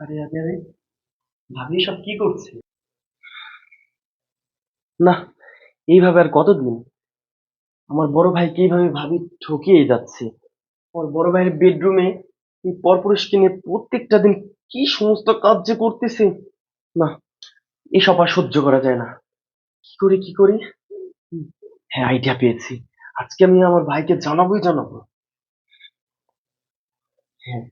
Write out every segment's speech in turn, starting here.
আরে আরে আরে, ভাবি সব কি করছে? না, এইভাবে আর কতদিন? আমার বড় ভাইকে এইভাবে ভাবি ঠকিয়ে যাচ্ছে। আমার বড় ভাইয়ের বেডরুমে এই পরপুরুষকে নিয়ে প্রত্যেকটা দিন কি সমস্ত কাজ যে করতেছে। না, এসব আর সহ্য করা যায় না। কি করি? হুম, হ্যাঁ, আইডিয়া পেয়েছি। আজকে আমি আমার ভাইকে জানাবোই জানাবো। হ্যাঁ।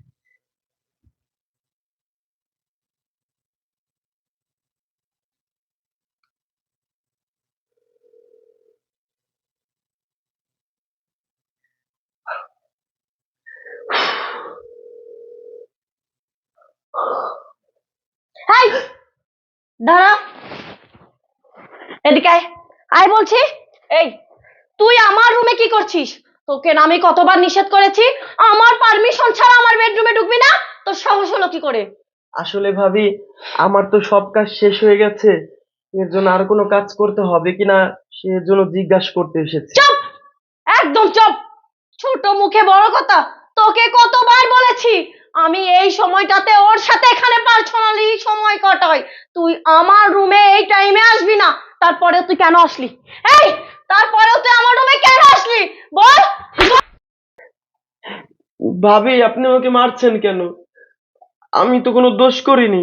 এই দাঁড়া, এদিকে আয়। আয় বলছি। এই, তুই আমার রুমে কি করছিস? তোকে না আমি কতবার নিষেধ করেছি, আমার পারমিশন ছাড়া আমার বেডরুমে ঢুকবি না। তোর সাহস হলো কি করে? আসলে ভাবি, আমার তো সব কাজ শেষ হয়ে গেছে। এর জন্য আর কোনো কাজ করতে হবে কিনা সেজন্য জিজ্ঞাসা করতে এসেছি। চুপ, একদম চুপ। ছোট মুখে বড় কথা। তোকে কতবার বলেছি আমি এই সময়টাতে ওর সাথে এখানে পার্সোনালি সময় কাটাই। তুই আমার রুমে এই টাইমে আসবি না। তারপরে তুই কেন আসলি? এই, তারপরেও তুই আমার রুমে কেন আসলি? বল। ভাবি, আপনি আমাকে মারছেন কেন? আমি তো কোনো দোষ করিনি।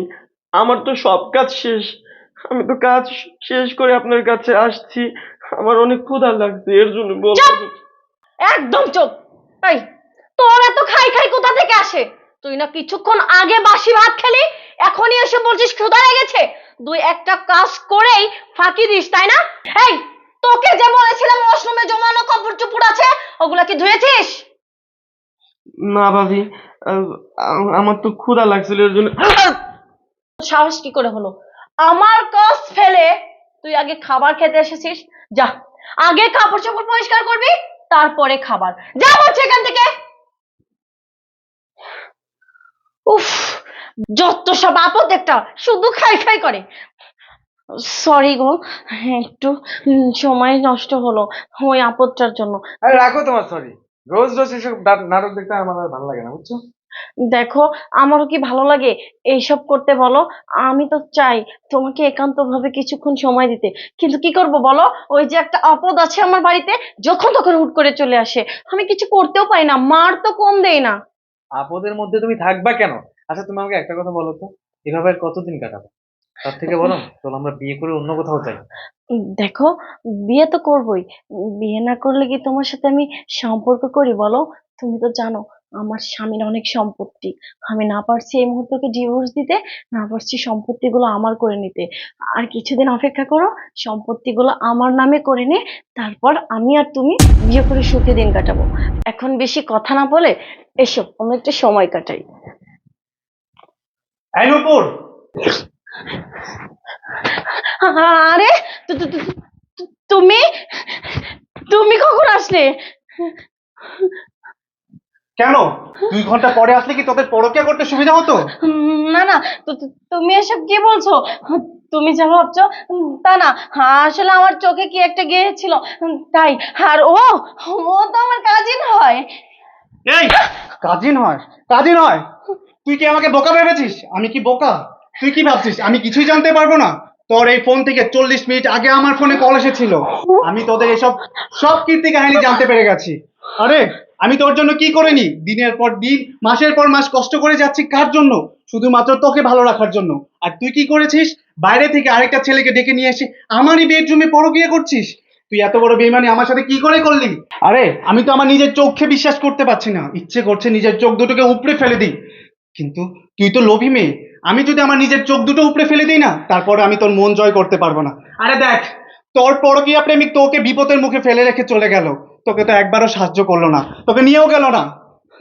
আমার তো সব কাজ শেষ। আমি তো কাজ শেষ করে আপনার কাছে আসছি। আমার অনেক ক্ষুধা লাগছে, এর জন্য বলবো। চুপ, একদম চুপ। এই, তোর এত খাই খাই কোথা থেকে আসে? তুই না কিছুক্ষণ আগে বাসি ভাত খেলি, এখনই এসে বলছিস ক্ষুধা লেগেছে। দুই একটা কাজ করেই ফাঁকি দিস, তাই না? এই, তোকে যে বলেছিলাম ওয়াশরুমে জমানো কাপড় চোপড় আছে, ওগুলা কি ধুয়েছিস? না ভাবি, আহ, আমার তো ক্ষুধা লাগছিল, এর জন্য। সাহস কি করে হলো আমার কাজ ফেলে তুই আগে খাবার খেতে এসেছিস? যা, আগে কাপড় চোপড় পরিষ্কার করবি, তারপরে খাবার। যা বলছে এখান থেকে। উফ, যত সব আপদ একটা, শুধু খাই খাই করে। সরি গো, একটু সময় নষ্ট হলো ওই আপদটার জন্য। আরে রাখো তোমার সরি। রোজ রোজ এসব নাটক দেখতে আমার আর ভালো লাগে না, বুঝছো? দেখো, আমারও কি ভালো লাগে এইসব করতে বলো? আমি তো চাই তোমাকে একান্তভাবে কিছুক্ষণ সময় দিতে, কিন্তু কি করব বলো? ওই যে একটা আপদ আছে আমার বাড়িতে, যখন তখন হুট করে চলে আসে। আমি কিছু করতেও পারি না, মার তো কম দেই না। আপদের মধ্যে তুমি থাকবা কেন? আচ্ছা তুমি আমাকে একটা কথা বলো তো, এভাবে আর কতদিন কাটাবো? তার থেকে বরং চলো আমরা বিয়ে করে অন্য কোথাও যাই। দেখো, বিয়ে তো করবোই। বিয়ে না করলে কি তোমার সাথে আমি সম্পর্ক করি বলো? তুমি তো জানো আমার স্বামীর অনেক সম্পত্তি। আমি না পারছি এই মুহূর্তকে ডিভোর্স দিতে, না পারছি সম্পত্তিগুলো আমার করে নিতে। আর কিছুদিন অপেক্ষা করো, সম্পত্তিগুলো আমার নামে করে নে, তারপর আমি আর তুমি বিয়ে করে সুখে দিন কাটাবো। এখন বেশি কথা না বলে এসো আমরা একটু সময় কাটাই। এই নূপুর! আরে, তুমি তুমি কখন আসলে? কেন? 2 ঘন্টা পরে আসলে কি তোদের পরকিয়া করতে সুবিধা হতো? না না, তুমি এসব কি বলছো? তুমি যা ভাবছো তা না। আসলে আমার চোখে কি একটা গিয়েছিল, তাই। আর ও ও তো আমার কাজিন হয়। এই, কাজিন হয়? কাজিন হয়? তুই কি আমাকে বোকা ভেবেছিস? আমি কি বোকা? তুই কি ভাবছিস আমি কিছুই জানতে পারবো না? তোর এই ফোন থেকে 40 মিনিট আগে আমার ফোনে কল এসেছিল। আমি তোদের এসব সব কীর্তি কাহিনী জানতে পেরে গেছি। আরে, আমি তোর জন্য কি করিনি? দিনের পর দিন, মাসের পর মাস কষ্ট করে যাচ্ছি কার জন্য? শুধুমাত্র তোকে ভালো রাখার জন্য। আর তুই কি করেছিস? বাইরে থেকে আরেকটা ছেলেকে ডেকে নিয়ে এসে আমারই বেডরুমে পরকিয়া করছিস। তুই এত বড় বেইমানি আমার সাথে কি করে করলি? আরে, আমি তো আমার নিজের চোখে বিশ্বাস করতে পারছি না। ইচ্ছে করছে নিজের চোখ দুটোকে উপড়ে ফেলে দিই, কিন্তু তুই তো লোভী মেয়ে। আমি যদি আমার নিজের চোখ দুটো উপড়ে ফেলে দিই না, তারপরে আমি তোর মন জয় করতে পারবো না। আরে দেখ, তোর পরকীয়া প্রেমিক তোকে বিপদের মুখে ফেলে রেখে চলে গেল। তোকে তো একবারও সাহায্য করলো না, তোকে নিয়েও গেল না।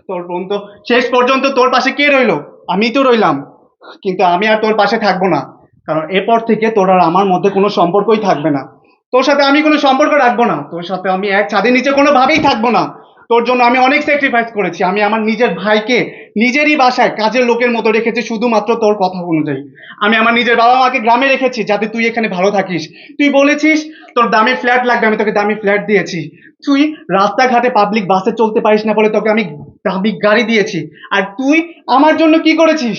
তোর বোন তো শেষ পর্যন্ত তোর পাশে কে রইলো? আমি তো রইলাম। কিন্তু আমি আর তোর পাশে থাকবো না, কারণ এরপর থেকে তোর আর আমার মধ্যে কোনো সম্পর্কই থাকবে না। তোর সাথে আমি কোনো সম্পর্ক রাখবো না, তোর সাথে আমি এক ছাদের নিচে কোনোভাবেই থাকবো না। তোর জন্য আমি অনেক স্যাক্রিফাইস করেছি। আমি আমার নিজের ভাইকে নিজেরই বাসায় কাজের লোকের মতো রেখেছি শুধুমাত্র তোর কথা অনুযায়ী। আমি আমার নিজের বাবা মাকে গ্রামে রেখেছি যাতে তুই এখানে ভালো থাকিস। তুই বলেছিস তোর দামি ফ্ল্যাট লাগবে, আমি তোকে দামি ফ্ল্যাট দিয়েছি। তুই রাস্তাঘাটে পাবলিক বাসে চলতে পারিস না বলে তোকে আমি দামি গাড়ি দিয়েছি। আর তুই আমার জন্য কি করেছিস?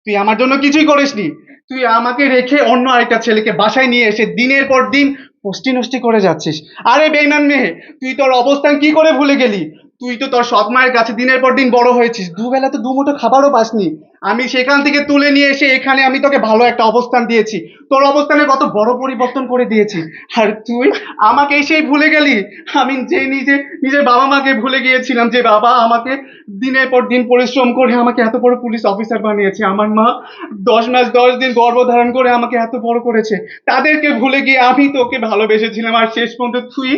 তুই আমার জন্য কিছুই করিসনি। তুই আমাকে রেখে অন্য আরেকটা ছেলেকে বাসায় নিয়ে এসে দিনের পর দিন পোস্টি নষ্টি করে যাচ্ছিস। আরে বেইমান মেয়ে, তুই তোর অবস্থান কি করে ভুলে গেলি? তুই তো তোর সৎ মায়ের কাছে দিনের পর দিন বড় হয়েছিস, দুবেলা তো দুমুঠো খাবারও পাসনি। আমি সেখান থেকে তুলে নিয়ে এসে এখানে আমি তোকে ভালো একটা অবস্থান দিয়েছি, তোর অবস্থানে কত বড় পরিবর্তন করে দিয়েছি। আর তুই আমাকে এসেই ভুলে গেলি। আমি যে নিজের বাবা মাকে ভুলে গিয়েছিলাম, যে বাবা আমাকে দিনের পর দিন পরিশ্রম করে আমাকে এত বড় পুলিশ অফিসার বানিয়েছে, আমার মা 10 মাস 10 দিন গর্ভধারণ করে আমাকে এত বড় করেছে, তাদেরকে ভুলে গিয়ে আমি তোকে ভালোবেসেছিলাম। আর শেষ পর্যন্ত তুই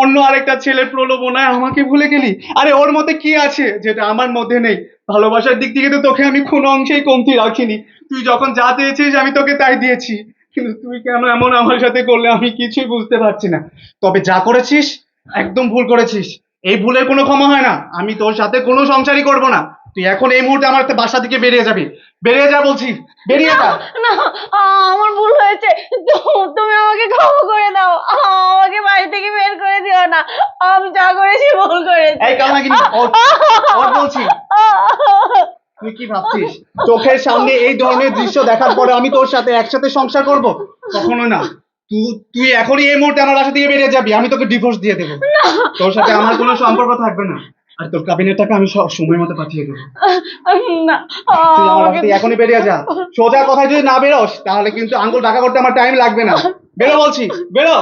অন্য আরেকটা ছেলের প্রলোভনায় আমাকে ভুলে গেলি। আরে ওর মধ্যে কি আছে যেটা আমার মধ্যে নেই? ভালোবাসার দিক থেকে তো তোকে আমি কোনো অংশেই কমতি রাখিনি। তুই যখন যা চেয়েছিস আমি তোকে তাই দিয়েছি, কিন্তু তুই কেন এমন আমার সাথে করলে আমি কিছুই বুঝতে পারছি না। তবে যা করেছিস একদম ভুল করেছিস, এই ভুলের কোনো ক্ষমা হয় না। আমি তোর সাথে কোনো সংসারই করব না। তুই এখন এই মুহূর্তে আমার বাসা থেকে বেরিয়ে যাবি, বেরিয়ে যা বলছি, বেরিয়ে যা। না, আমার ভুল হয়েছে। তুমি আমাকে ক্ষমা করে দাও, আমাকে বাড়ি থেকে বের করে দিও না। আমি যা করেছি ভুল করেছি। এই কালনাগিনি, ওঠ, ওঠ বলছি। তুই কি ভাবছিস চোখের সামনে এই ধরনের দৃশ্য দেখার পরে আমি তোর সাথে একসাথে সংসার করব? কখনো না। তুই এখনই এই মুহূর্তে আমার বাসা থেকে বেরিয়ে যাবি, আমি তোকে ডিভোর্স দিয়ে দেবো। তোর সাথে আমার কোনো সম্পর্ক থাকবে না। আর তোর কাবিনের টাকা আমি সময় মতো পাঠিয়ে দেবো। না, তুই আমার বাসা আমাকে থেকে এখনই বেরিয়ে যা। সোজা কথায় যদি না বেরোস তাহলে কিন্তু আঙ্গুল টাকা করতে আমার টাইম লাগবে না। বেরো বলছি, বেরো।